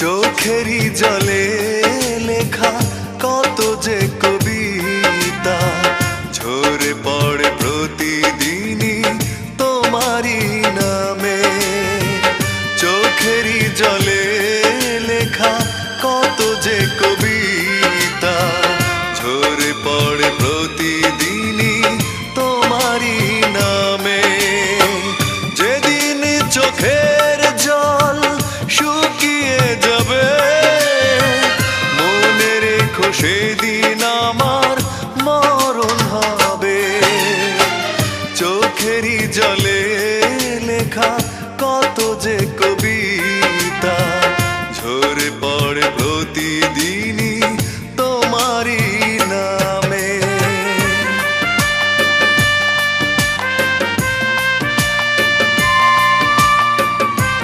চোখেরই জলে লেখা কত যে কবিতা ঝরে পড়ে প্রতিদিনই তোমারই নামে। চোখেরই জলে লেখা কত যে কবিতা ঝরে পড়ে প্রতিদিনই তোমারই নামে। যেদিন চোখের জল শুকিয়ে যাবে মনে রেখো সেদিন আমার মরণ হবে। চোখেরই জলে লেখা কত যে কবিতা